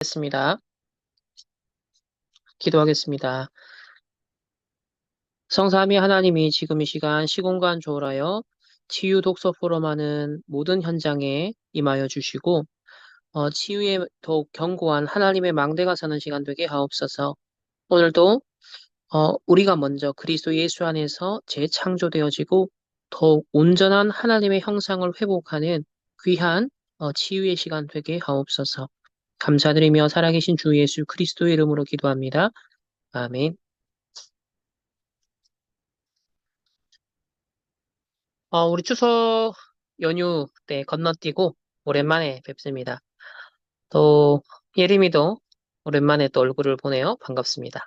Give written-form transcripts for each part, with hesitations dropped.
겠습니다. 기도하겠습니다. 성삼위 하나님이 지금 이 시간 시공간 조울하여 치유 독서 포럼하는 모든 현장에 임하여 주시고 치유에 더욱 견고한 하나님의 망대가 서는 시간 되게 하옵소서. 오늘도 우리가 먼저 그리스도 예수 안에서 재창조되어지고 더욱 온전한 하나님의 형상을 회복하는 귀한 치유의 시간 되게 하옵소서. 감사드리며 살아계신 주 예수 그리스도의 이름으로 기도합니다. 아멘. 우리 추석 연휴 때 건너뛰고 오랜만에 뵙습니다. 또 예림이도 오랜만에 또 얼굴을 보네요. 반갑습니다.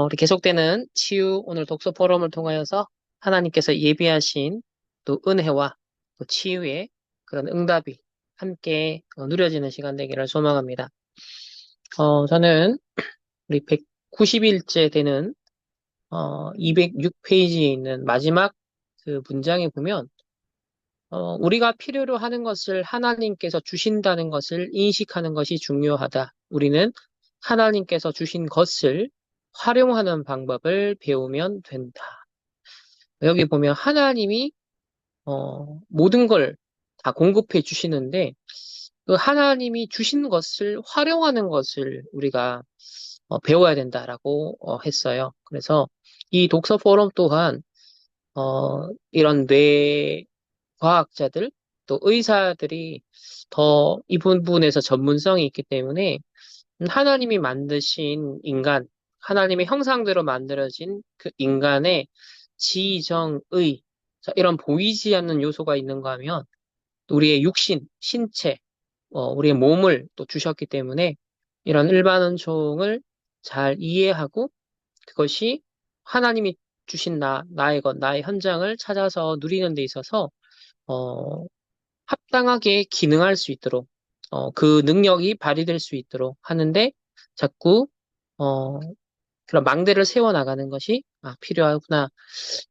우리 계속되는 치유 오늘 독서 포럼을 통하여서 하나님께서 예비하신 또 은혜와 또 치유의 그런 응답이 함께 누려지는 시간 되기를 소망합니다. 저는 우리 190일째 되는 206페이지에 있는 마지막 그 문장에 보면 우리가 필요로 하는 것을 하나님께서 주신다는 것을 인식하는 것이 중요하다. 우리는 하나님께서 주신 것을 활용하는 방법을 배우면 된다. 여기 보면 하나님이 모든 걸 다 공급해 주시는데 그 하나님이 주신 것을 활용하는 것을 우리가 배워야 된다라고 했어요. 그래서 이 독서 포럼 또한 이런 뇌 과학자들, 또 의사들이 더 이 부분에서 전문성이 있기 때문에 하나님이 만드신 인간, 하나님의 형상대로 만들어진 그 인간의 지정의, 자, 이런 보이지 않는 요소가 있는가 하면 우리의 육신, 신체, 우리의 몸을 또 주셨기 때문에 이런 일반 은총을 잘 이해하고 그것이 하나님이 주신 나의 것, 나의 현장을 찾아서 누리는 데 있어서 어, 합당하게 기능할 수 있도록, 그 능력이 발휘될 수 있도록 하는데 자꾸, 어, 그런 망대를 세워나가는 것이 필요하구나.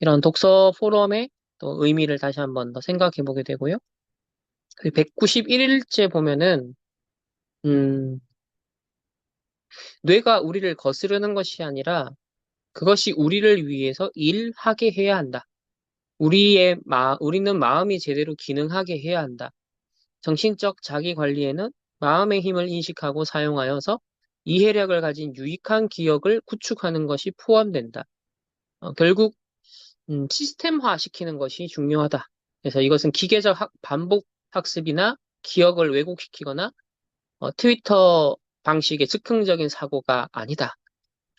이런 독서 포럼의 또 의미를 다시 한번 더 생각해 보게 되고요. 191일째 보면은, 음, 뇌가 우리를 거스르는 것이 아니라 그것이 우리를 위해서 일하게 해야 한다. 우리는 마음이 제대로 기능하게 해야 한다. 정신적 자기 관리에는 마음의 힘을 인식하고 사용하여서 이해력을 가진 유익한 기억을 구축하는 것이 포함된다. 결국 시스템화 시키는 것이 중요하다. 그래서 이것은 기계적 반복 학습이나 기억을 왜곡시키거나 트위터 방식의 즉흥적인 사고가 아니다.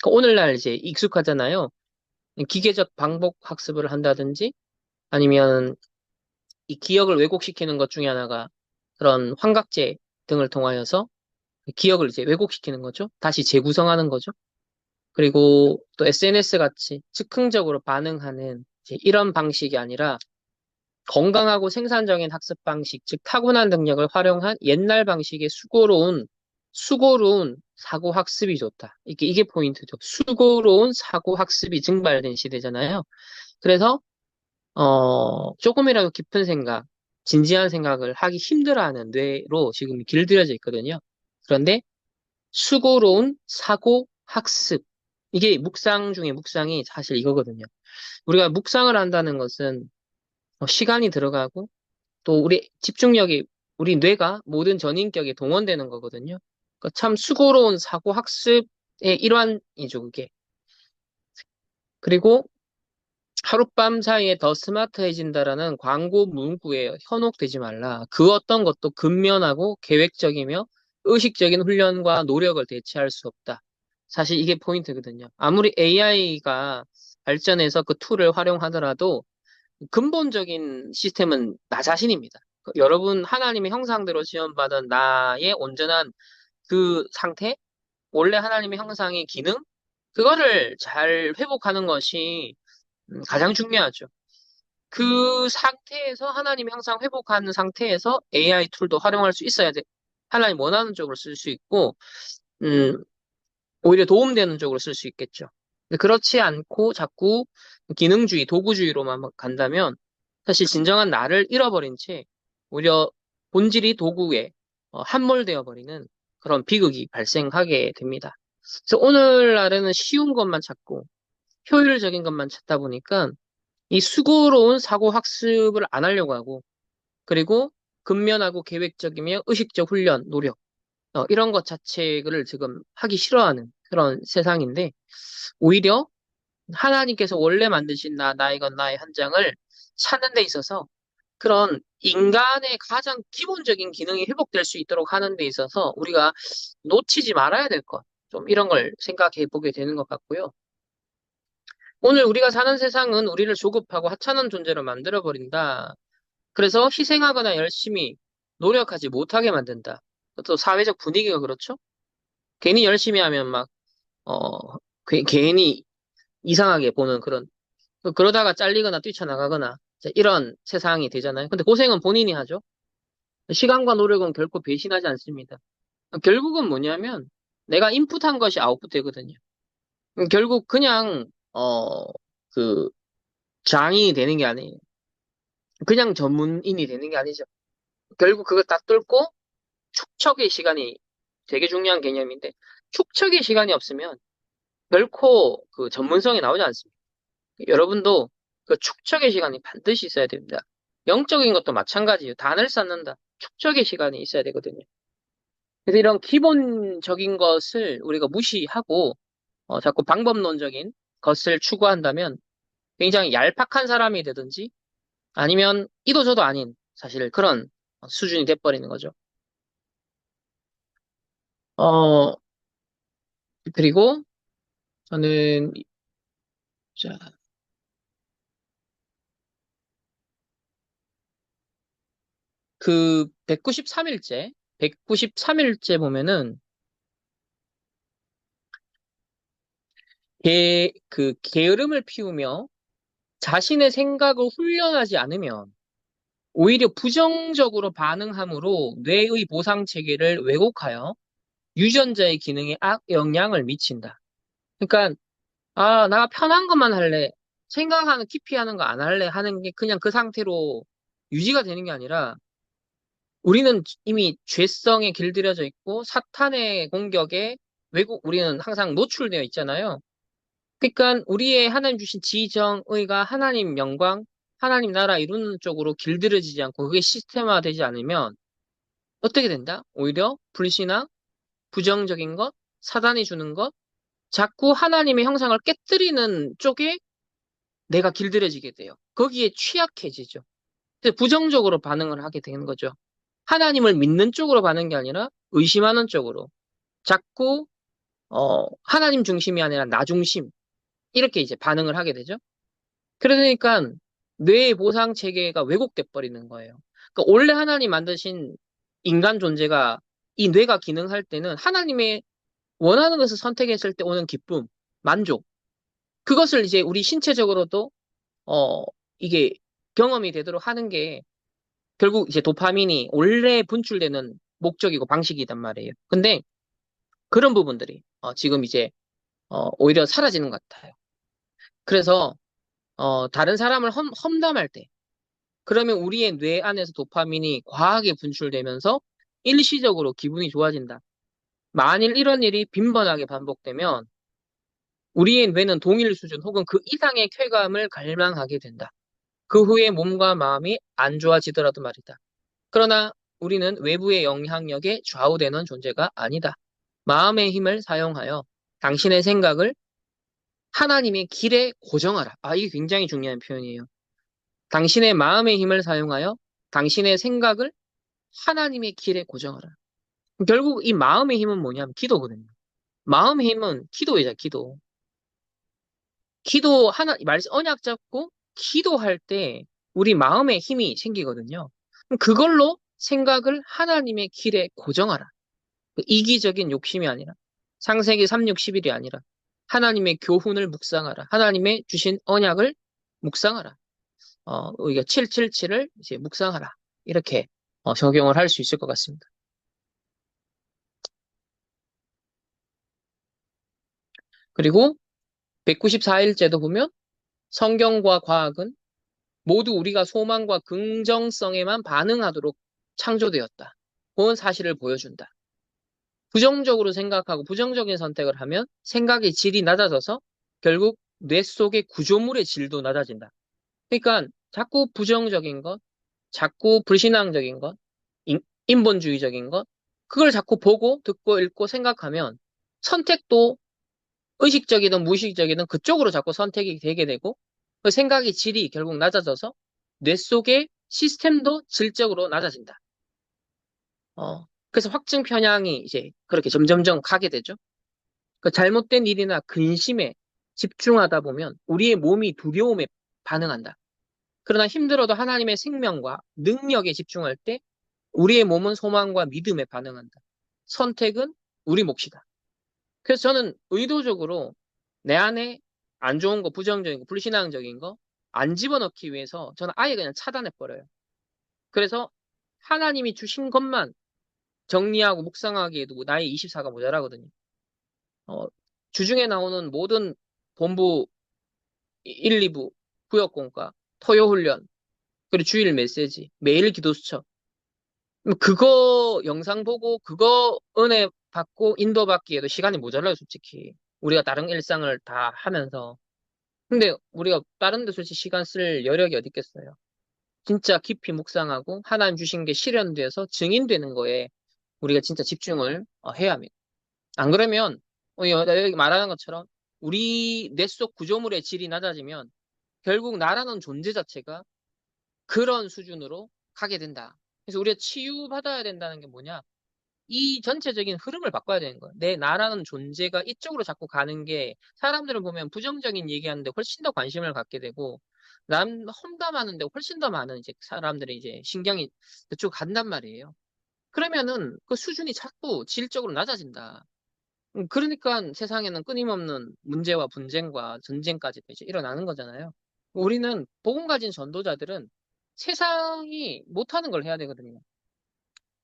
그러니까 오늘날 이제 익숙하잖아요. 기계적 반복 학습을 한다든지 아니면 이 기억을 왜곡시키는 것 중에 하나가 그런 환각제 등을 통하여서 기억을 이제 왜곡시키는 거죠. 다시 재구성하는 거죠. 그리고 또 SNS 같이 즉흥적으로 반응하는 이제 이런 방식이 아니라 건강하고 생산적인 학습 방식, 즉 타고난 능력을 활용한 옛날 방식의 수고로운 사고 학습이 좋다. 이게 포인트죠. 수고로운 사고 학습이 증발된 시대잖아요. 그래서 조금이라도 깊은 생각, 진지한 생각을 하기 힘들어하는 뇌로 지금 길들여져 있거든요. 그런데 수고로운 사고 학습. 이게 묵상 중에 묵상이 사실 이거거든요. 우리가 묵상을 한다는 것은 시간이 들어가고 또 우리 집중력이 우리 뇌가 모든 전인격에 동원되는 거거든요. 그러니까 참 수고로운 사고 학습의 일환이죠, 그게. 그리고 하룻밤 사이에 더 스마트해진다라는 광고 문구에 현혹되지 말라. 그 어떤 것도 근면하고 계획적이며 의식적인 훈련과 노력을 대체할 수 없다. 사실 이게 포인트거든요. 아무리 AI가 발전해서 그 툴을 활용하더라도 근본적인 시스템은 나 자신입니다. 여러분 하나님의 형상대로 지원받은 나의 온전한 그 상태, 원래 하나님의 형상의 기능, 그거를 잘 회복하는 것이 가장 중요하죠. 그 상태에서 하나님 형상 회복하는 상태에서 AI 툴도 활용할 수 있어야 돼. 하나님 원하는 쪽으로 쓸 수 있고, 음, 오히려 도움되는 쪽으로 쓸 수 있겠죠. 근데 그렇지 않고 자꾸 기능주의, 도구주의로만 간다면 사실 진정한 나를 잃어버린 채 오히려 본질이 도구에 함몰되어 버리는 그런 비극이 발생하게 됩니다. 그래서 오늘날에는 쉬운 것만 찾고 효율적인 것만 찾다 보니까 이 수고로운 사고 학습을 안 하려고 하고 그리고 근면하고 계획적이며 의식적 훈련, 노력 이런 것 자체를 지금 하기 싫어하는 그런 세상인데 오히려 하나님께서 원래 만드신 나의 것 나의 한 장을 찾는 데 있어서 그런 인간의 가장 기본적인 기능이 회복될 수 있도록 하는 데 있어서 우리가 놓치지 말아야 될 것, 좀 이런 걸 생각해 보게 되는 것 같고요. 오늘 우리가 사는 세상은 우리를 조급하고 하찮은 존재로 만들어버린다. 그래서 희생하거나 열심히 노력하지 못하게 만든다. 또 사회적 분위기가 그렇죠? 괜히 열심히 하면 막, 괜히 이상하게 보는 그런, 그러다가 잘리거나 뛰쳐나가거나 이런 세상이 되잖아요. 근데 고생은 본인이 하죠. 시간과 노력은 결코 배신하지 않습니다. 결국은 뭐냐면 내가 인풋한 것이 아웃풋 되거든요. 결국 그냥, 그, 장인이 되는 게 아니에요. 그냥 전문인이 되는 게 아니죠. 결국 그걸 딱 뚫고 축척의 시간이 되게 중요한 개념인데 축척의 시간이 없으면 결코 그 전문성이 나오지 않습니다. 여러분도 그 축척의 시간이 반드시 있어야 됩니다. 영적인 것도 마찬가지예요. 단을 쌓는다. 축척의 시간이 있어야 되거든요. 그래서 이런 기본적인 것을 우리가 무시하고 자꾸 방법론적인 것을 추구한다면 굉장히 얄팍한 사람이 되든지 아니면 이도저도 아닌 사실 그런 수준이 돼버리는 거죠. 어, 그리고 저는 자, 그 193일째 보면은 그 게으름을 피우며 자신의 생각을 훈련하지 않으면 오히려 부정적으로 반응함으로 뇌의 보상 체계를 왜곡하여 유전자의 기능에 악영향을 미친다. 그러니까 나 편한 것만 할래. 생각하는 깊이 하는 거 안 할래 하는 게 그냥 그 상태로 유지가 되는 게 아니라 우리는 이미 죄성에 길들여져 있고 사탄의 공격에 우리는 항상 노출되어 있잖아요. 그러니까 우리의 하나님 주신 지정의가 하나님 영광, 하나님 나라 이루는 쪽으로 길들여지지 않고 그게 시스템화되지 않으면 어떻게 된다? 오히려 불신앙, 부정적인 것, 사단이 주는 것, 자꾸 하나님의 형상을 깨뜨리는 쪽에 내가 길들여지게 돼요. 거기에 취약해지죠. 그래서 부정적으로 반응을 하게 되는 거죠. 하나님을 믿는 쪽으로 가는 게 아니라 의심하는 쪽으로. 자꾸, 하나님 중심이 아니라 나 중심. 이렇게 이제 반응을 하게 되죠. 그러니까 뇌의 보상 체계가 왜곡돼 버리는 거예요. 그러니까 원래 하나님 만드신 인간 존재가 이 뇌가 기능할 때는 하나님의 원하는 것을 선택했을 때 오는 기쁨, 만족. 그것을 이제 우리 신체적으로도, 어, 이게 경험이 되도록 하는 게 결국 이제 도파민이 원래 분출되는 목적이고 방식이단 말이에요. 근데 그런 부분들이 지금 이제 오히려 사라지는 것 같아요. 그래서 다른 사람을 험담할 때 그러면 우리의 뇌 안에서 도파민이 과하게 분출되면서 일시적으로 기분이 좋아진다. 만일 이런 일이 빈번하게 반복되면 우리의 뇌는 동일 수준 혹은 그 이상의 쾌감을 갈망하게 된다. 그 후에 몸과 마음이 안 좋아지더라도 말이다. 그러나 우리는 외부의 영향력에 좌우되는 존재가 아니다. 마음의 힘을 사용하여 당신의 생각을 하나님의 길에 고정하라. 이게 굉장히 중요한 표현이에요. 당신의 마음의 힘을 사용하여 당신의 생각을 하나님의 길에 고정하라. 결국 이 마음의 힘은 뭐냐면 기도거든요. 마음의 힘은 기도이자 기도. 언약 잡고 기도할 때 우리 마음에 힘이 생기거든요. 그럼 그걸로 생각을 하나님의 길에 고정하라. 이기적인 욕심이 아니라 창세기 3:6-11이 아니라 하나님의 교훈을 묵상하라. 하나님의 주신 언약을 묵상하라. 우리가 777을 이제 묵상하라. 이렇게 적용을 할 수 있을 것 같습니다. 그리고 194일째도 보면 성경과 과학은 모두 우리가 소망과 긍정성에만 반응하도록 창조되었다. 본 사실을 보여준다. 부정적으로 생각하고 부정적인 선택을 하면 생각의 질이 낮아져서 결국 뇌 속의 구조물의 질도 낮아진다. 그러니까 자꾸 부정적인 것, 자꾸 불신앙적인 것, 인본주의적인 것, 그걸 자꾸 보고 듣고 읽고 생각하면 선택도 의식적이든 무의식적이든 그쪽으로 자꾸 선택이 되게 되고 그 생각의 질이 결국 낮아져서 뇌 속의 시스템도 질적으로 낮아진다. 그래서 확증 편향이 이제 그렇게 점점점 가게 되죠. 그 잘못된 일이나 근심에 집중하다 보면 우리의 몸이 두려움에 반응한다. 그러나 힘들어도 하나님의 생명과 능력에 집중할 때 우리의 몸은 소망과 믿음에 반응한다. 선택은 우리 몫이다. 그래서 저는 의도적으로 내 안에 안 좋은 거, 부정적인 거, 불신앙적인 거 안 집어넣기 위해서 저는 아예 그냥 차단해버려요. 그래서 하나님이 주신 것만 정리하고 묵상하기에도 나의 24가 모자라거든요. 어, 주중에 나오는 모든 본부 1, 2부, 구역공과, 토요훈련, 그리고 주일 메시지, 매일 기도 수첩. 그거 영상 보고 그거 은혜 받고 인도받기에도 시간이 모자라요, 솔직히. 우리가 다른 일상을 다 하면서. 근데 우리가 다른 데 솔직히 시간 쓸 여력이 어디 있겠어요. 진짜 깊이 묵상하고 하나님 주신 게 실현돼서 증인되는 거에 우리가 진짜 집중을 해야 합니다. 안 그러면 여기 말하는 것처럼 우리 뇌 속 구조물의 질이 낮아지면 결국 나라는 존재 자체가 그런 수준으로 가게 된다. 그래서 우리가 치유받아야 된다는 게 뭐냐? 이 전체적인 흐름을 바꿔야 되는 거예요. 내 나라는 존재가 이쪽으로 자꾸 가는 게 사람들을 보면 부정적인 얘기하는데 훨씬 더 관심을 갖게 되고 남 험담하는데 훨씬 더 많은 이제 사람들이 이제 신경이 그쪽 간단 말이에요. 그러면은 그 수준이 자꾸 질적으로 낮아진다. 그러니까 세상에는 끊임없는 문제와 분쟁과 전쟁까지 이제 일어나는 거잖아요. 우리는 복음 가진 전도자들은 세상이 못하는 걸 해야 되거든요.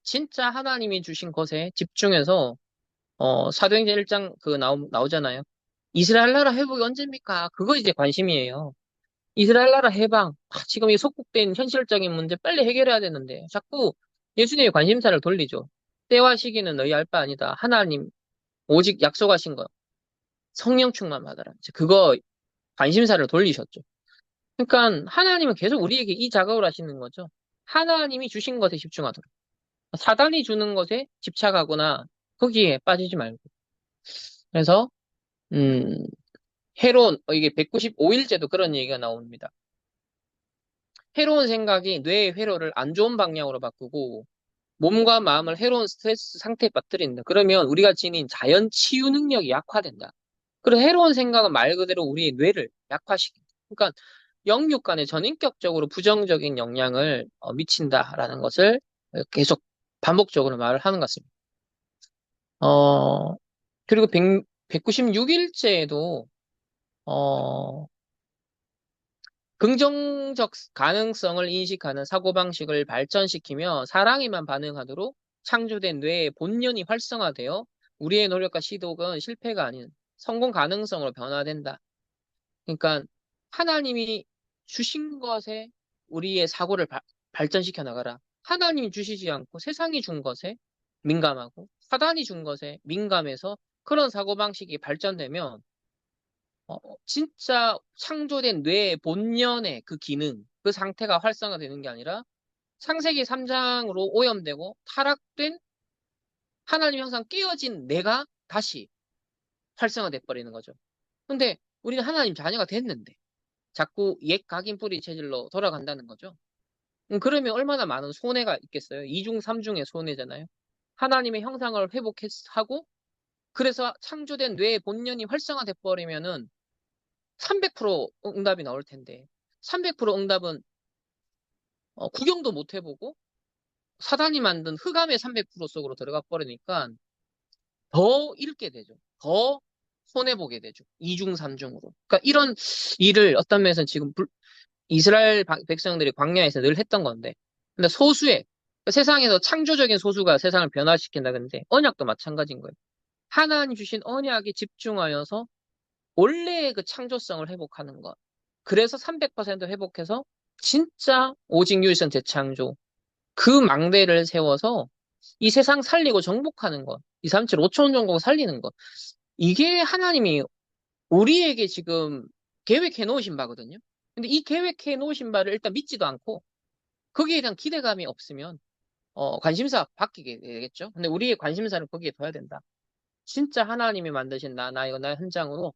진짜 하나님이 주신 것에 집중해서 사도행전 1장 나오잖아요. 이스라엘 나라 회복이 언제입니까? 그거 이제 관심이에요. 이스라엘 나라 해방. 지금 이 속국된 현실적인 문제 빨리 해결해야 되는데 자꾸 예수님의 관심사를 돌리죠. 때와 시기는 너희 알 바 아니다. 하나님 오직 약속하신 것. 성령 충만 받아라. 이제 그거 관심사를 돌리셨죠. 그러니까 하나님은 계속 우리에게 이 작업을 하시는 거죠. 하나님이 주신 것에 집중하도록. 사단이 주는 것에 집착하거나 거기에 빠지지 말고. 그래서 음, 해로운 이게 195일째도 그런 얘기가 나옵니다. 해로운 생각이 뇌의 회로를 안 좋은 방향으로 바꾸고 몸과 마음을 해로운 스트레스 상태에 빠뜨린다. 그러면 우리가 지닌 자연 치유 능력이 약화된다. 그리고 해로운 생각은 말 그대로 우리의 뇌를 약화시킨다. 그러니까 영육 간에 전인격적으로 부정적인 영향을 미친다라는 것을 계속 반복적으로 말을 하는 것 같습니다. 어, 그리고 196일째에도 긍정적 가능성을 인식하는 사고방식을 발전시키며 사랑에만 반응하도록 창조된 뇌의 본연이 활성화되어 우리의 노력과 시도는 실패가 아닌 성공 가능성으로 변화된다. 그러니까 하나님이 주신 것에 우리의 사고를 발전시켜 나가라. 하나님이 주시지 않고 세상이 준 것에 민감하고 사단이 준 것에 민감해서 그런 사고방식이 발전되면 진짜 창조된 뇌의 본연의 그 기능, 그 상태가 활성화되는 게 아니라 창세기 3장으로 오염되고 타락된 하나님 형상 깨어진 내가 다시 활성화돼 버리는 거죠. 근데 우리는 하나님 자녀가 됐는데 자꾸 옛 각인 뿌리 체질로 돌아간다는 거죠. 그러면 얼마나 많은 손해가 있겠어요? 이중 삼중의 손해잖아요. 하나님의 형상을 회복하고 그래서 창조된 뇌의 본연이 활성화돼 버리면은 300% 응답이 나올 텐데 300% 응답은 구경도 못 해보고 사단이 만든 흑암의 300% 속으로 들어가 버리니까 더 잃게 되죠. 더 손해보게 되죠. 이중 삼중으로. 그러니까 이런 일을 어떤 면에서는 지금 이스라엘 백성들이 광야에서 늘 했던 건데 근데 소수의 그러니까 세상에서 창조적인 소수가 세상을 변화시킨다 근데 언약도 마찬가지인 거예요. 하나님 주신 언약에 집중하여서 원래의 그 창조성을 회복하는 것. 그래서 300% 회복해서 진짜 오직 유일성 재창조 그 망대를 세워서 이 세상 살리고 정복하는 것, 2, 3, 7, 5천 종국 살리는 것. 이게 하나님이 우리에게 지금 계획해 놓으신 바거든요. 근데 이 계획해 놓으신 바를 일단 믿지도 않고 거기에 대한 기대감이 없으면 관심사 바뀌게 되겠죠. 근데 우리의 관심사를 거기에 둬야 된다. 진짜 하나님이 만드신 나 이거 나의 현장으로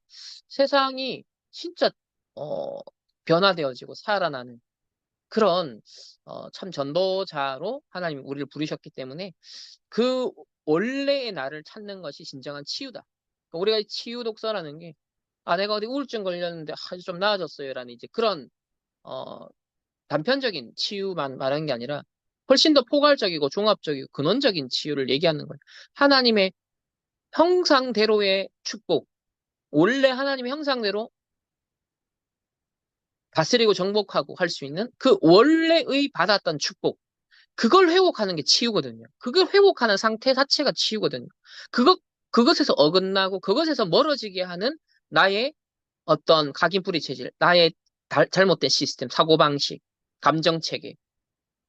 세상이 진짜 어, 변화되어지고 살아나는 그런 참 전도자로 하나님이 우리를 부르셨기 때문에 그 원래의 나를 찾는 것이 진정한 치유다. 그러니까 우리가 이 치유 독서라는 게 내가 어디 우울증 걸렸는데 아주 좀 나아졌어요라는 이제 그런 어, 단편적인 치유만 말하는 게 아니라 훨씬 더 포괄적이고 종합적이고 근원적인 치유를 얘기하는 거예요. 하나님의 형상대로의 축복, 원래 하나님의 형상대로 다스리고 정복하고 할 수 있는 그 원래의 받았던 축복, 그걸 회복하는 게 치유거든요. 그걸 회복하는 상태 자체가 치유거든요. 그것에서 어긋나고 그것에서 멀어지게 하는 나의 어떤 각인뿌리 체질, 나의 잘못된 시스템, 사고방식, 감정체계,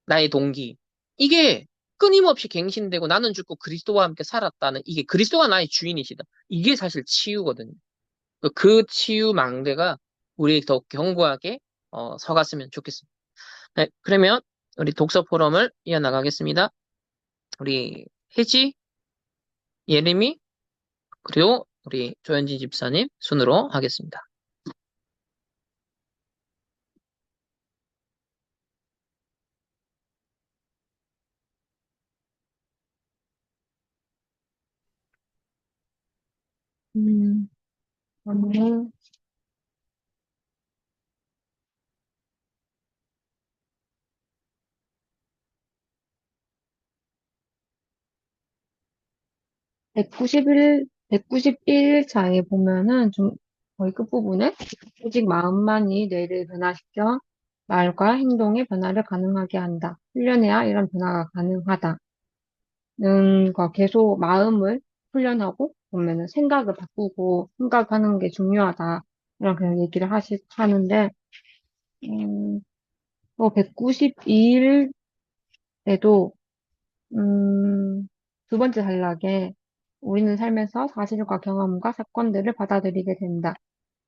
나의 동기. 이게 끊임없이 갱신되고 나는 죽고 그리스도와 함께 살았다는 이게 그리스도가 나의 주인이시다. 이게 사실 치유거든요. 그 치유 망대가 우리 더욱 견고하게 서갔으면 좋겠습니다. 네, 그러면 우리 독서 포럼을 이어나가겠습니다. 우리 혜지, 예림이, 그리고 우리 조현진 집사님 순으로 하겠습니다. 嗯，저는 191장에 보면은 좀 거의 끝부분에 오직 마음만이 뇌를 변화시켜 말과 행동의 변화를 가능하게 한다. 훈련해야 이런 변화가 가능하다는 거 계속 마음을 훈련하고 보면은 생각을 바꾸고 생각하는 게 중요하다. 이런 그냥 얘기를 하는데, 음, 또 192일에도 두 번째 단락에 우리는 살면서 사실과 경험과 사건들을 받아들이게 된다.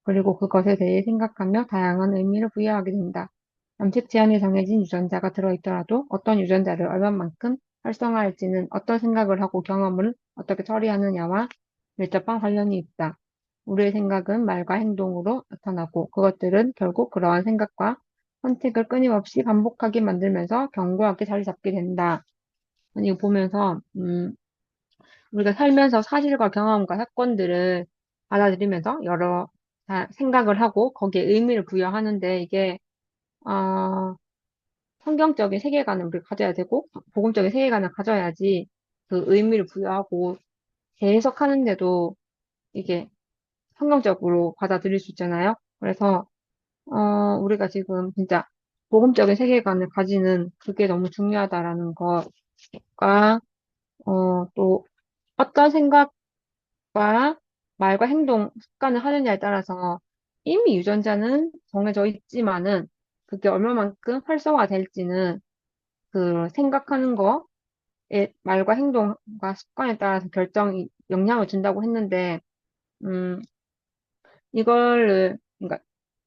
그리고 그것에 대해 생각하며 다양한 의미를 부여하게 된다. 남색 제한이 정해진 유전자가 들어있더라도 어떤 유전자를 얼마만큼 활성화할지는 어떤 생각을 하고 경험을 어떻게 처리하느냐와 밀접한 관련이 있다. 우리의 생각은 말과 행동으로 나타나고 그것들은 결국 그러한 생각과 선택을 끊임없이 반복하게 만들면서 견고하게 자리 잡게 된다. 이거 보면서 우리가 살면서 사실과 경험과 사건들을 받아들이면서 여러 생각을 하고 거기에 의미를 부여하는데 이게 어, 성경적인 세계관을 우리가 가져야 되고 복음적인 세계관을 가져야지 그 의미를 부여하고 재해석하는데도 이게 성경적으로 받아들일 수 있잖아요. 그래서 우리가 지금 진짜 복음적인 세계관을 가지는 그게 너무 중요하다라는 거가 또 어떤 생각 과 말과 행동, 습관을 하느냐에 따라서 이미 유전자는 정해져 있지만은 그게 얼마만큼 활성화될지는 그 생각하는 거에 말과 행동과 습관에 따라서 영향을 준다고 했는데, 음, 그러니까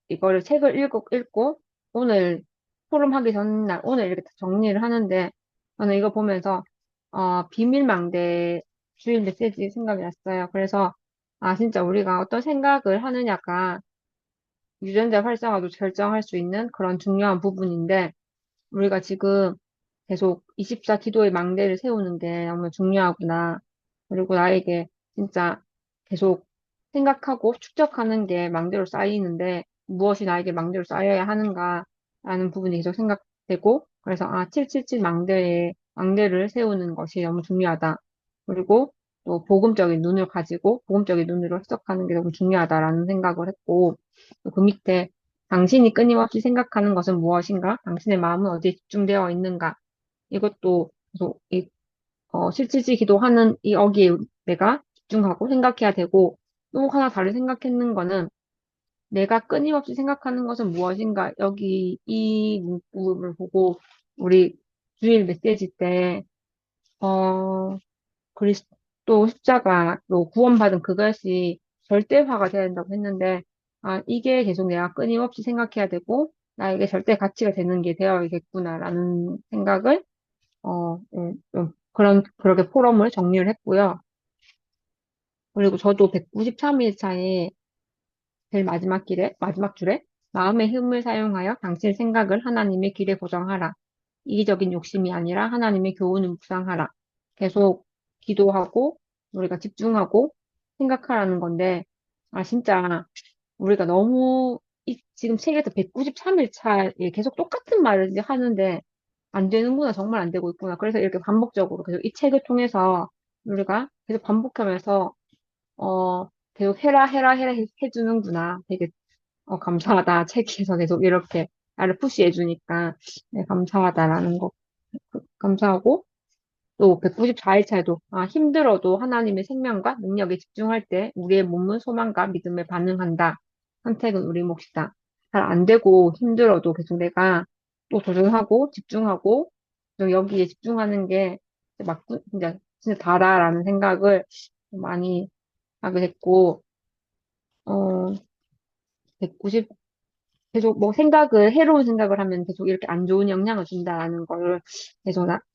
이거를 책을 읽고 오늘 포럼하기 전날 오늘 이렇게 다 정리를 하는데 저는 이거 보면서 비밀망대 주일 메시지 생각이 났어요. 그래서 진짜 우리가 어떤 생각을 하느냐가 유전자 활성화도 결정할 수 있는 그런 중요한 부분인데 우리가 지금 계속 24 기도의 망대를 세우는 게 너무 중요하구나. 그리고 나에게 진짜 계속 생각하고 축적하는 게 망대로 쌓이는데 무엇이 나에게 망대로 쌓여야 하는가라는 부분이 계속 생각되고 그래서 777 망대를 세우는 것이 너무 중요하다. 그리고 또 복음적인 눈을 가지고 복음적인 눈으로 해석하는 게 너무 중요하다라는 생각을 했고 그 밑에 당신이 끊임없이 생각하는 것은 무엇인가? 당신의 마음은 어디에 집중되어 있는가? 이것도 계속 실질지 기도하는 이 어기에 내가 집중하고 생각해야 되고 또 하나 다른 생각했는 거는 내가 끊임없이 생각하는 것은 무엇인가? 여기 이 문구를 보고 우리 주일 메시지 때 어, 그리스도 십자가로 구원받은 그것이 절대화가 돼야 된다고 했는데, 아, 이게 계속 내가 끊임없이 생각해야 되고, 나에게 절대 가치가 되는 게 되어야겠구나라는 생각을, 그렇게 포럼을 정리를 했고요. 그리고 저도 193일 차에 제일 마지막 줄에, 마음의 힘을 사용하여 당신의 생각을 하나님의 길에 고정하라. 이기적인 욕심이 아니라 하나님의 교훈을 묵상하라. 계속 기도하고, 우리가 집중하고, 생각하라는 건데, 아, 진짜, 우리가 너무, 지금 책에서 193일 차에 계속 똑같은 말을 이제 하는데, 안 되는구나, 정말 안 되고 있구나. 그래서 이렇게 반복적으로 계속 이 책을 통해서 우리가 계속 반복하면서 계속 해라 해주는구나. 되게, 감사하다. 책에서 계속 이렇게 나를 푸시해주니까, 네, 감사하다라는 거, 감사하고, 또 194일 차에도, 아, 힘들어도 하나님의 생명과 능력에 집중할 때 우리의 몸은 소망과 믿음에 반응한다. 선택은 우리 몫이다. 잘 안 되고 힘들어도 계속 내가 또 도전하고 집중하고, 또 여기에 집중하는 게 진짜 다라라는 생각을 많이 하게 됐고, 어, 190, 계속 뭐 해로운 생각을 하면 계속 이렇게 안 좋은 영향을 준다라는 걸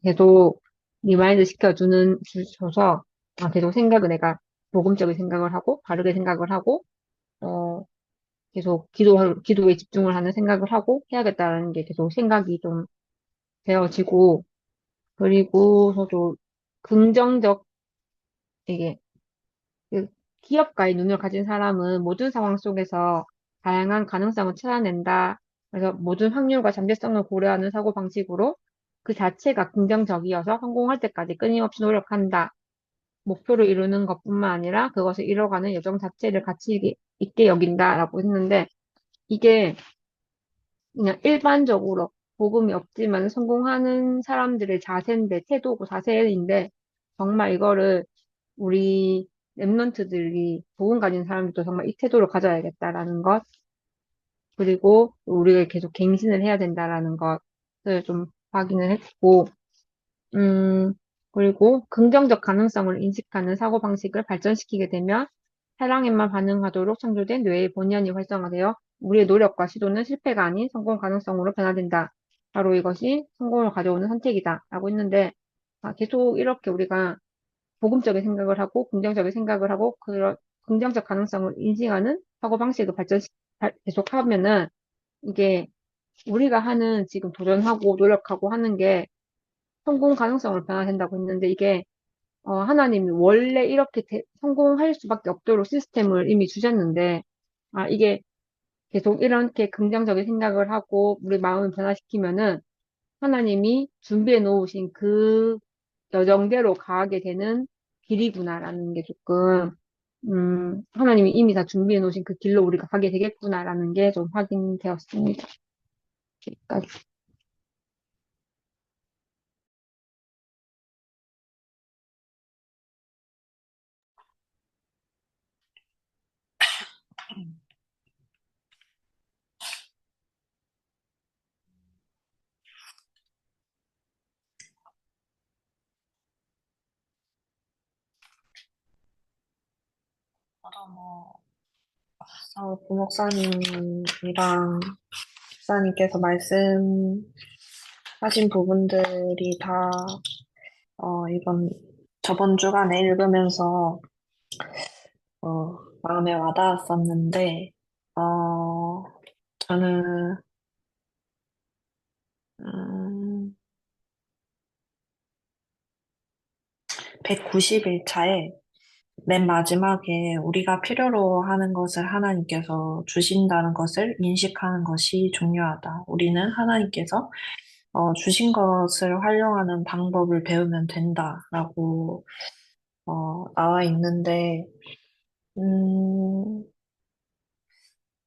계속 리마인드 줘서, 아, 계속 생각을 내가 모금적인 생각을 하고, 바르게 생각을 하고, 어, 계속 기도에 집중을 하는 생각을 하고 해야겠다라는 게 계속 생각이 좀 되어지고, 그리고 저도 긍정적, 이게 그 기업가의 눈을 가진 사람은 모든 상황 속에서 다양한 가능성을 찾아낸다. 그래서 모든 확률과 잠재성을 고려하는 사고방식으로 그 자체가 긍정적이어서 성공할 때까지 끊임없이 노력한다. 목표를 이루는 것뿐만 아니라 그것을 이뤄가는 여정 자체를 있게 여긴다라고 했는데, 이게 그냥 일반적으로 복음이 없지만 성공하는 사람들의 자세인데, 태도고 자세인데, 정말 이거를 우리 랩런트들이 복음 가진 사람들도 정말 이 태도를 가져야겠다라는 것, 그리고 우리가 계속 갱신을 해야 된다라는 것을 좀 확인을 했고, 음, 그리고 긍정적 가능성을 인식하는 사고방식을 발전시키게 되면 사랑에만 반응하도록 창조된 뇌의 본연이 활성화되어 우리의 노력과 시도는 실패가 아닌 성공 가능성으로 변화된다. 바로 이것이 성공을 가져오는 선택이다. 라고 했는데, 아, 계속 이렇게 우리가 복음적인 생각을 하고, 긍정적인 생각을 하고, 그런 긍정적 가능성을 인식하는 사고방식을 계속 하면은, 이게 우리가 지금 도전하고 노력하고 하는 게 성공 가능성을 변화된다고 했는데, 이게 하나님이 원래 이렇게 성공할 수밖에 없도록 시스템을 이미 주셨는데, 아, 이게 계속 이렇게 긍정적인 생각을 하고 우리 마음을 변화시키면은 하나님이 준비해 놓으신 그 여정대로 가게 되는 길이구나라는 게 조금, 하나님이 이미 다 준비해 놓으신 그 길로 우리가 가게 되겠구나라는 게 좀 확인되었습니다. 여기까지. 저도 뭐, 부목사님이랑 목사님께서 말씀하신 부분들이 다, 저번 주간에 읽으면서, 마음에 와닿았었는데, 어, 저는, 음, 190일 차에 맨 마지막에 우리가 필요로 하는 것을 하나님께서 주신다는 것을 인식하는 것이 중요하다. 우리는 하나님께서 주신 것을 활용하는 방법을 배우면 된다라고 나와 있는데, 음,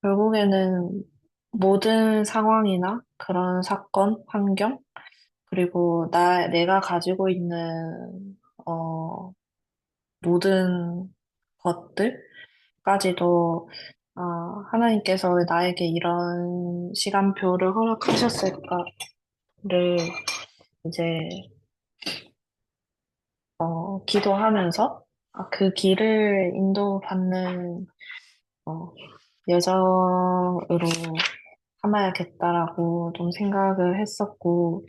결국에는 모든 상황이나 그런 사건, 환경, 그리고 내가 가지고 있는, 모든 것들까지도, 하나님께서 왜 나에게 이런 시간표를 허락하셨을까를 이제 기도하면서 그 길을 인도받는 어, 여정으로 삼아야겠다라고 좀 생각을 했었고,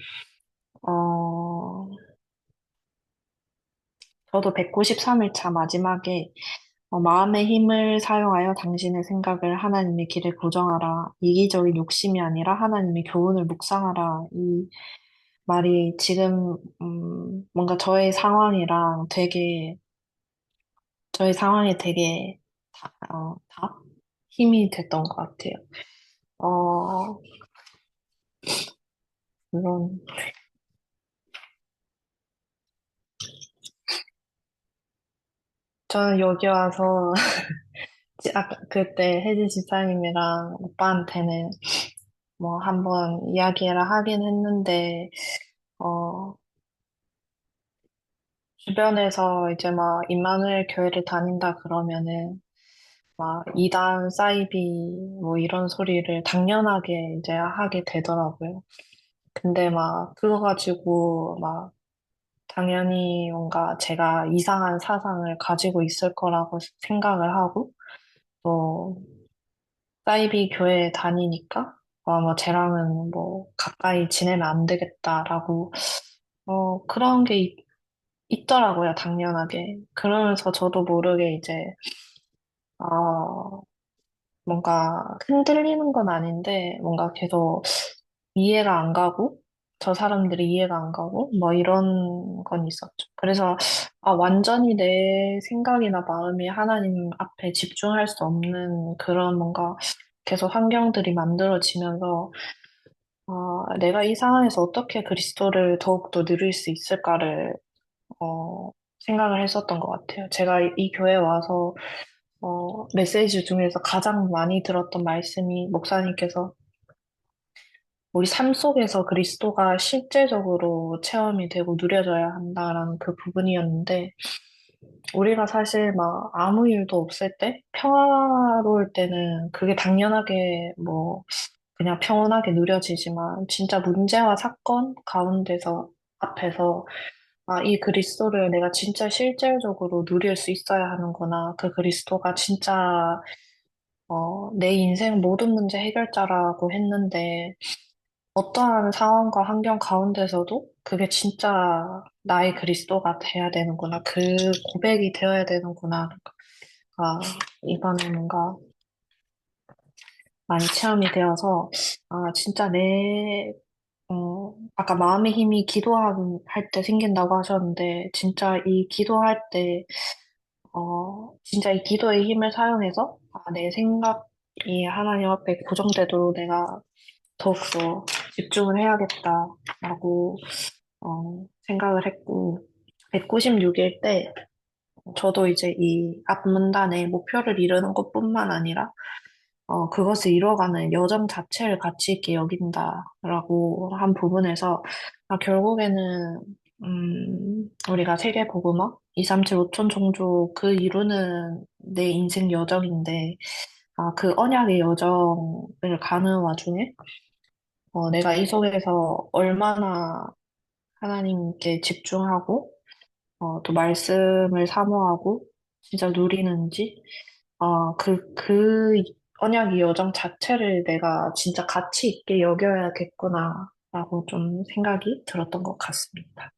어, 저도 193일차 마지막에 마음의 힘을 사용하여 당신의 생각을 하나님의 길에 고정하라. 이기적인 욕심이 아니라 하나님의 교훈을 묵상하라. 이 말이 지금 뭔가 저의 상황에 되게 다 힘이 됐던 것 같아요. 어, 물론 저는 여기 와서 아까 그때 혜진 집사님이랑 오빠한테는 뭐 한번 이야기를 하긴 했는데 어, 주변에서 이제 막 임마누엘 교회를 다닌다 그러면은 막 이단 사이비 뭐 이런 소리를 당연하게 이제 하게 되더라고요. 근데 막 그거 가지고 막 당연히 뭔가 제가 이상한 사상을 가지고 있을 거라고 생각을 하고 또 사이비 교회에 다니니까 뭐 쟤랑은 뭐 가까이 지내면 안 되겠다라고 그런 게 있더라고요, 당연하게. 그러면서 저도 모르게 이제 어, 뭔가 흔들리는 건 아닌데 뭔가 계속 이해가 안 가고 저 사람들이 이해가 안 가고 뭐 이런 건 있었죠. 그래서 완전히 내 생각이나 마음이 하나님 앞에 집중할 수 없는 그런 뭔가 계속 환경들이 만들어지면서 내가 이 상황에서 어떻게 그리스도를 더욱더 누릴 수 있을까를 생각을 했었던 것 같아요. 제가 이 교회에 와서 메시지 중에서 가장 많이 들었던 말씀이 목사님께서 우리 삶 속에서 그리스도가 실제적으로 체험이 되고 누려져야 한다라는 그 부분이었는데, 우리가 사실 막 아무 일도 없을 때, 평화로울 때는 그게 당연하게 뭐 그냥 평온하게 누려지지만, 진짜 문제와 사건 가운데서 앞에서 이 그리스도를 내가 진짜 실질적으로 누릴 수 있어야 하는구나. 그 그리스도가 진짜 내 인생 모든 문제 해결자라고 했는데, 어떠한 상황과 환경 가운데서도 그게 진짜 나의 그리스도가 돼야 되는구나. 그 고백이 되어야 되는구나. 이번에 뭔가 많이 체험이 되어서, 진짜 아까 마음의 힘이 기도할 때 생긴다고 하셨는데, 진짜 이 기도할 때, 진짜 이 기도의 힘을 사용해서, 내 생각이 하나님 앞에 고정되도록 내가 더욱더 집중을 해야겠다라고 생각을 했고, 196일 때 저도 이제 이 앞문단에 목표를 이루는 것뿐만 아니라 그것을 이뤄가는 여정 자체를 가치 있게 여긴다라고 한 부분에서 결국에는 우리가 세계복음화 2, 3, 7, 5천 종족 그 이루는 내 인생 여정인데 그 언약의 여정을 가는 와중에 내가 이 속에서 얼마나 하나님께 집중하고, 또 말씀을 사모하고, 진짜 누리는지, 그 언약의 여정 자체를 내가 진짜 가치 있게 여겨야겠구나, 라고 좀 생각이 들었던 것 같습니다.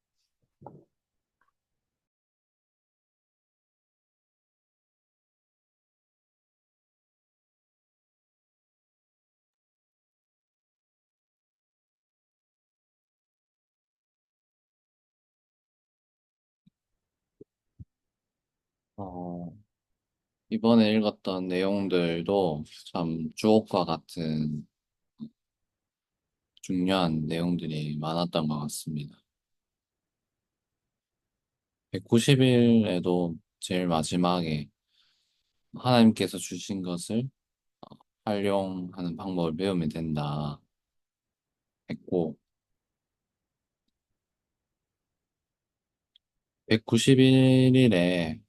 어, 이번에 읽었던 내용들도 참 주옥과 같은 중요한 내용들이 많았던 것 같습니다. 190일에도 제일 마지막에 하나님께서 주신 것을 활용하는 방법을 배우면 된다 했고, 191일에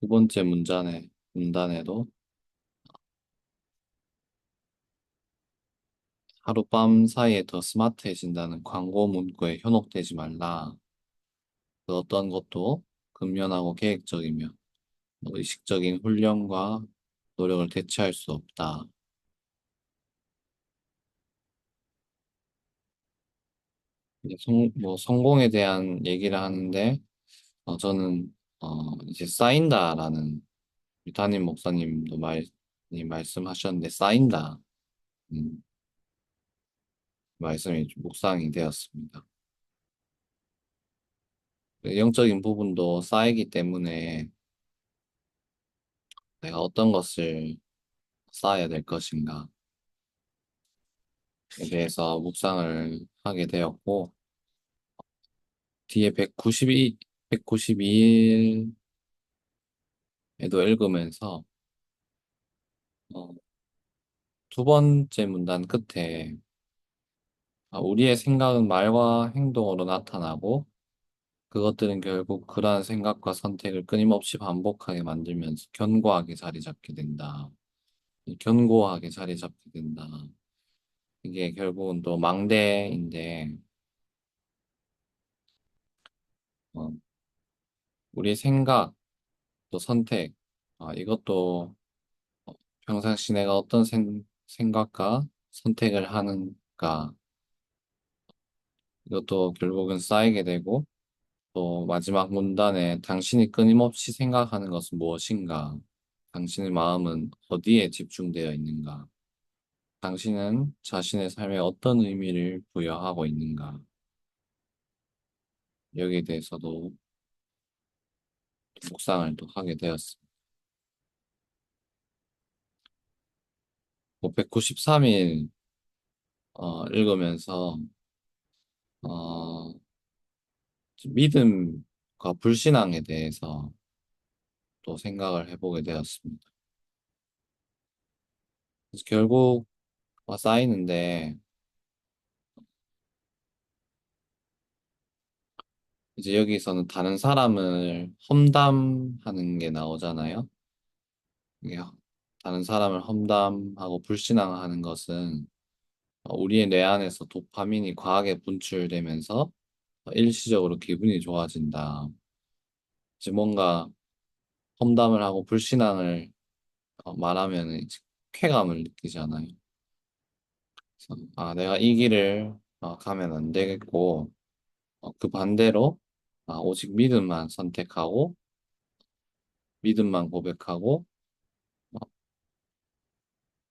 두 번째 문단에도 하룻밤 사이에 더 스마트해진다는 광고 문구에 현혹되지 말라. 그 어떤 것도 근면하고 계획적이며 의식적인 훈련과 노력을 대체할 수 없다. 이제 성공에 대한 얘기를 하는데, 저는, 이제 쌓인다라는, 우리 담임 목사님도 말씀하셨는데, 쌓인다. 음, 말씀이 좀 묵상이 되었습니다. 영적인 부분도 쌓이기 때문에 내가 어떤 것을 쌓아야 될 것인가에 대해서 묵상을 하게 되었고, 뒤에 192일에도 읽으면서, 어, 두 번째 문단 끝에, 우리의 생각은 말과 행동으로 나타나고, 그것들은 결국 그러한 생각과 선택을 끊임없이 반복하게 만들면서 견고하게 자리 잡게 된다. 이 견고하게 자리 잡게 된다. 이게 결국은 또 망대인데, 어, 우리의 생각, 또 선택, 이것도 평상시 내가 어떤 생각과 선택을 하는가, 이것도 결국은 쌓이게 되고, 또 마지막 문단에 당신이 끊임없이 생각하는 것은 무엇인가? 당신의 마음은 어디에 집중되어 있는가? 당신은 자신의 삶에 어떤 의미를 부여하고 있는가? 여기에 대해서도 묵상을 또 하게 되었습니다. 193일 읽으면서 어, 믿음과 불신앙에 대해서 또 생각을 해보게 되었습니다. 그래서 결국 쌓이는데 이제 여기서는 다른 사람을 험담하는 게 나오잖아요. 이게 다른 사람을 험담하고 불신앙하는 것은 우리의 뇌 안에서 도파민이 과하게 분출되면서 일시적으로 기분이 좋아진다. 이제 뭔가 험담을 하고 불신앙을 말하면 이제 쾌감을 느끼잖아요. 그래서 내가 이 길을 가면 안 되겠고, 그 반대로 오직 믿음만 선택하고 믿음만 고백하고 어,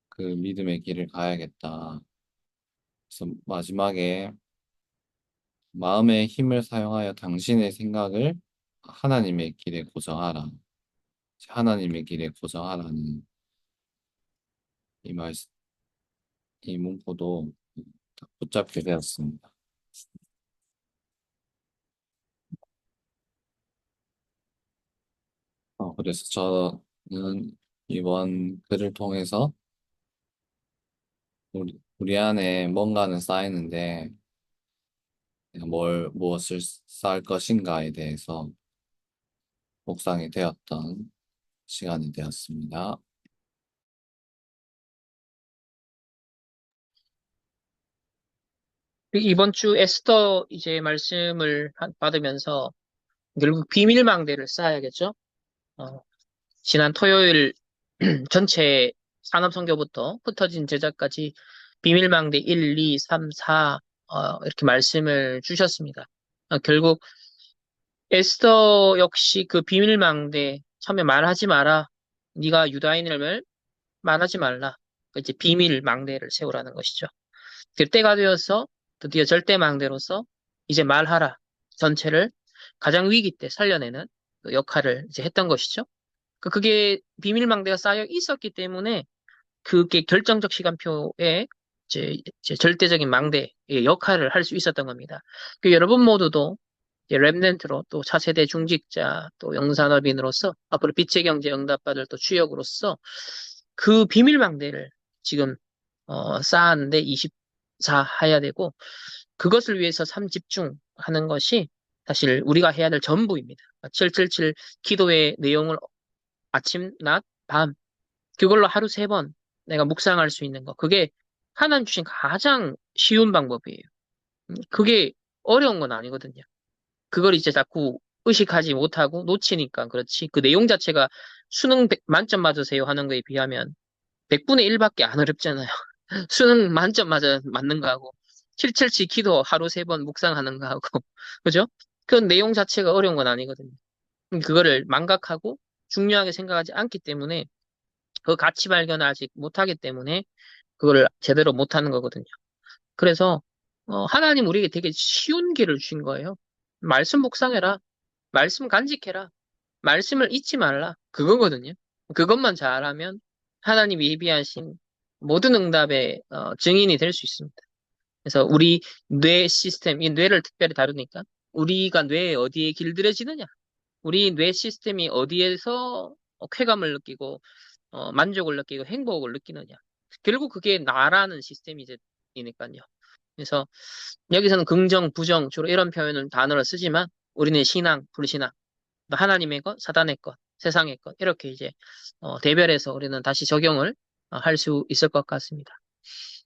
그 믿음의 길을 가야겠다. 그래서 마지막에 마음의 힘을 사용하여 당신의 생각을 하나님의 길에 고정하라. 하나님의 길에 고정하라는 이 말씀, 이 문구도 딱 붙잡게 되었습니다. 그래서 저는 이번 글을 통해서 우리 안에 뭔가는 쌓이는데 내가 무엇을 쌓을 것인가에 대해서 묵상이 되었던 시간이 되었습니다. 이번 주 에스더 이제 말씀을 받으면서 결국 비밀망대를 쌓아야겠죠? 어, 지난 토요일 전체 산업선교부터 흩어진 제자까지 비밀망대 1, 2, 3, 4 이렇게 말씀을 주셨습니다. 결국 에스더 역시 그 비밀망대 처음에 말하지 마라. 네가 유다인임을 말하지 말라. 이제 비밀망대를 세우라는 것이죠. 그때가 되어서 드디어 절대망대로서 이제 말하라. 전체를 가장 위기 때 살려내는 그 역할을 이제 했던 것이죠. 그게 비밀망대가 쌓여 있었기 때문에 그게 결정적 시간표에 이제 절대적인 망대의 역할을 할 수 있었던 겁니다. 여러분 모두도 이제 랩넨트로 또 차세대 중직자 또 영산업인으로서 앞으로 빛의 경제 응답받을 또 주역으로서 그 비밀망대를 지금 쌓았는데 24 해야 되고 그것을 위해서 삶 집중하는 것이 사실 우리가 해야 될 전부입니다. 777 기도의 내용을 아침, 낮, 밤. 그걸로 하루 3번 내가 묵상할 수 있는 거. 그게 하나님 주신 가장 쉬운 방법이에요. 그게 어려운 건 아니거든요. 그걸 이제 자꾸 의식하지 못하고 놓치니까 그렇지. 그 내용 자체가 수능 100 만점 맞으세요 하는 거에 비하면 100분의 1밖에 안 어렵잖아요. 수능 만점 맞는 거하고 777 기도 하루 3번 묵상하는 거하고 그죠? 그 내용 자체가 어려운 건 아니거든요. 그거를 망각하고 중요하게 생각하지 않기 때문에 그 가치 발견을 아직 못하기 때문에 그거를 제대로 못하는 거거든요. 그래서 하나님 우리에게 되게 쉬운 길을 주신 거예요. 말씀 묵상해라. 말씀 간직해라. 말씀을 잊지 말라. 그거거든요. 그것만 잘하면 하나님 예비하신 모든 응답의 증인이 될 수 있습니다. 그래서 우리 뇌 시스템, 이 뇌를 특별히 다루니까 우리가 뇌에 어디에 길들여지느냐, 우리 뇌 시스템이 어디에서 쾌감을 느끼고 만족을 느끼고 행복을 느끼느냐. 결국 그게 나라는 시스템이니까요. 그래서 여기서는 긍정, 부정 주로 이런 표현을 단어를 쓰지만 우리는 신앙, 불신앙, 하나님의 것, 사단의 것, 세상의 것 이렇게 이제 대별해서 우리는 다시 적용을 할 수 있을 것 같습니다.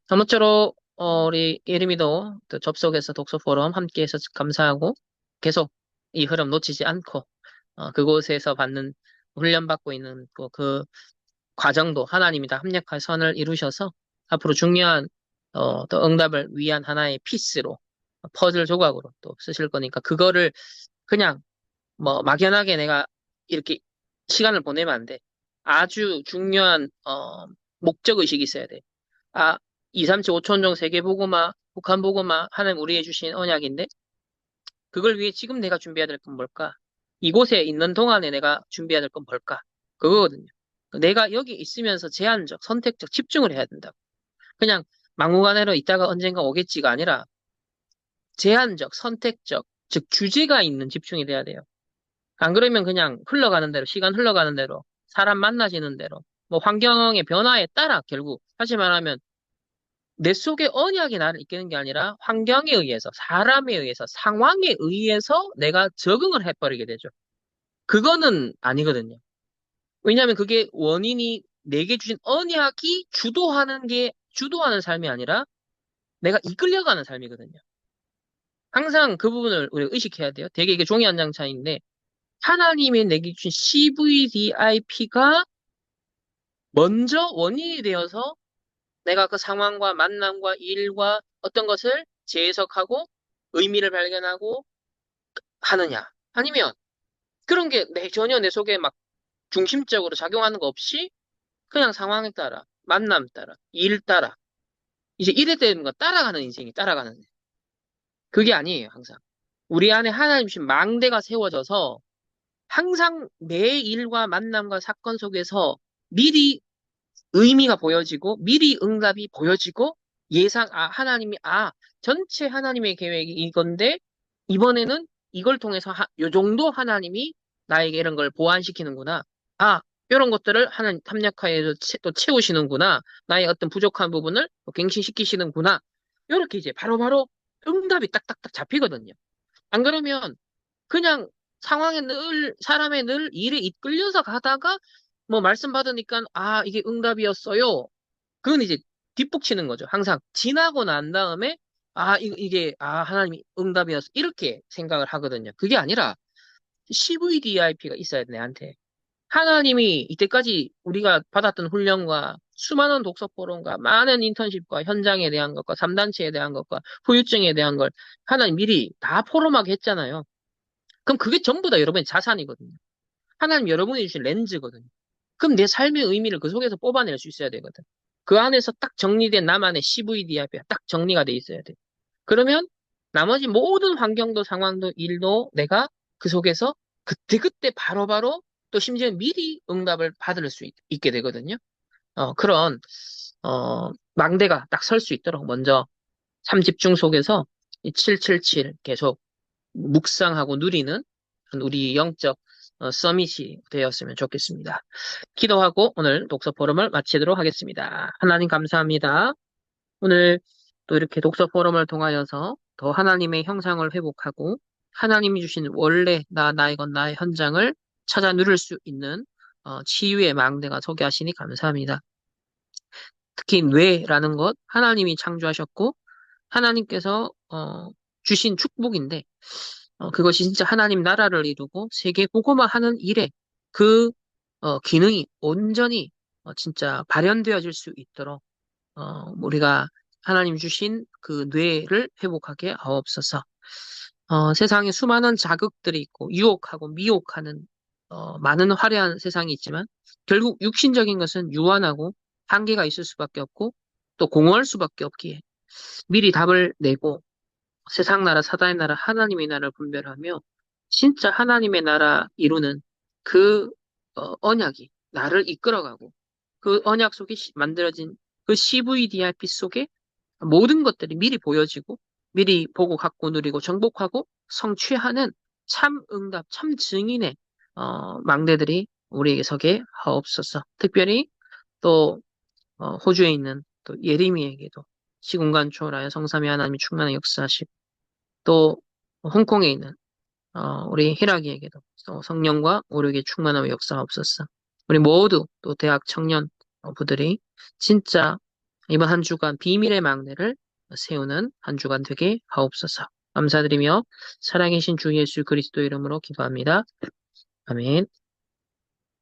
아무쪼록 우리 예림이도 또 접속해서 독서 포럼 함께해서 감사하고 계속 이 흐름 놓치지 않고 그곳에서 받는 훈련받고 있는 그 과정도 하나님이 다 합력할 선을 이루셔서 앞으로 중요한 또 응답을 위한 하나의 피스로 퍼즐 조각으로 또 쓰실 거니까 그거를 그냥 뭐 막연하게 내가 이렇게 시간을 보내면 안 돼. 아주 중요한 목적 의식이 있어야 돼. 아, 2, 3, 7, 5천종 세계보고마, 북한보고마 하나님 우리에게 주신 언약인데 그걸 위해 지금 내가 준비해야 될 건 뭘까? 이곳에 있는 동안에 내가 준비해야 될 건 뭘까? 그거거든요. 내가 여기 있으면서 제한적, 선택적 집중을 해야 된다고. 그냥 막무가내로 있다가 언젠가 오겠지가 아니라 제한적, 선택적, 즉 주제가 있는 집중이 돼야 돼요. 안 그러면 그냥 흘러가는 대로, 시간 흘러가는 대로, 사람 만나지는 대로, 뭐 환경의 변화에 따라 결국, 다시 말하면 내 속에 언약이 나를 이끄는 게 아니라 환경에 의해서, 사람에 의해서, 상황에 의해서 내가 적응을 해버리게 되죠. 그거는 아니거든요. 왜냐하면 그게 원인이 내게 주신 언약이 주도하는 삶이 아니라 내가 이끌려가는 삶이거든요. 항상 그 부분을 우리가 의식해야 돼요. 되게 이게 종이 한 장 차이인데, 하나님이 내게 주신 CVDIP가 먼저 원인이 되어서 내가 그 상황과 만남과 일과 어떤 것을 재해석하고 의미를 발견하고 하느냐. 아니면 그런 게 전혀 내 속에 막 중심적으로 작용하는 거 없이 그냥 상황에 따라, 만남 따라, 일 따라, 이제 이래 되는 거 따라가는 인생이 따라가는. 그게 아니에요, 항상. 우리 안에 하나님 주신 망대가 세워져서 항상 내 일과 만남과 사건 속에서 미리 의미가 보여지고 미리 응답이 보여지고 하나님이 전체 하나님의 계획이 이건데 이번에는 이걸 통해서 요 정도 하나님이 나에게 이런 걸 보완시키는구나. 이런 것들을 하나님 탐력하에서 또 채우시는구나. 나의 어떤 부족한 부분을 또 갱신시키시는구나. 이렇게 이제 바로바로 응답이 딱딱딱 잡히거든요. 안 그러면 그냥 사람에 늘 일에 이끌려서 가다가 뭐 말씀 받으니까 이게 응답이었어요. 그건 이제 뒷북치는 거죠. 항상 지나고 난 다음에 하나님이 응답이었어. 이렇게 생각을 하거든요. 그게 아니라 CVDIP가 있어야 돼, 내한테. 하나님이 이때까지 우리가 받았던 훈련과 수많은 독서 포럼과 많은 인턴십과 현장에 대한 것과 3단체에 대한 것과 후유증에 대한 걸 하나님 미리 다 포럼하게 했잖아요. 그럼 그게 전부 다 여러분의 자산이거든요. 하나님 여러분이 주신 렌즈거든요. 그럼 내 삶의 의미를 그 속에서 뽑아낼 수 있어야 되거든. 그 안에서 딱 정리된 나만의 CVDIP가 딱 정리가 돼 있어야 돼. 그러면 나머지 모든 환경도 상황도 일도 내가 그 속에서 그때그때 바로바로 또 심지어 미리 응답을 받을 수 있게 되거든요. 그런 망대가 딱 설 수 있도록 먼저 삼집중 속에서 이 777 계속 묵상하고 누리는 그런 우리 영적 서밋이 되었으면 좋겠습니다. 기도하고 오늘 독서 포럼을 마치도록 하겠습니다. 하나님 감사합니다. 오늘 또 이렇게 독서 포럼을 통하여서 더 하나님의 형상을 회복하고 하나님이 주신 원래 나의 것 나의 현장을 찾아 누릴 수 있는 치유의 망대가 서게 하시니 감사합니다. 특히 뇌라는 것 하나님이 창조하셨고 하나님께서 주신 축복인데 그것이 진짜 하나님 나라를 이루고 세계 복음화 하는 일에 그 기능이 온전히 진짜 발현되어질 수 있도록 우리가 하나님 주신 그 뇌를 회복하게 하옵소서. 세상에 수많은 자극들이 있고 유혹하고 미혹하는 많은 화려한 세상이 있지만 결국 육신적인 것은 유한하고 한계가 있을 수밖에 없고 또 공허할 수밖에 없기에 미리 답을 내고 세상 나라, 사단의 나라, 하나님의 나라를 분별하며 진짜 하나님의 나라 이루는 그 언약이 나를 이끌어가고 그 언약 속에 만들어진 그 CVDRP 속에 모든 것들이 미리 보여지고 미리 보고 갖고 누리고 정복하고 성취하는 참 응답, 참 증인의 망대들이 우리에게 서게 하옵소서. 특별히 또 호주에 있는 또 예림이에게도 시공간 초월하여 성삼위 하나님이 충만한 역사하시고 또 홍콩에 있는 우리 희락이에게도 또 성령과 오력의 충만함의 역사하옵소서. 우리 모두 또 대학 청년 부들이 진짜 이번 한 주간 비밀의 망대를 세우는 한 주간 되게 하옵소서. 감사드리며 살아계신 주 예수 그리스도 이름으로 기도합니다. 아멘.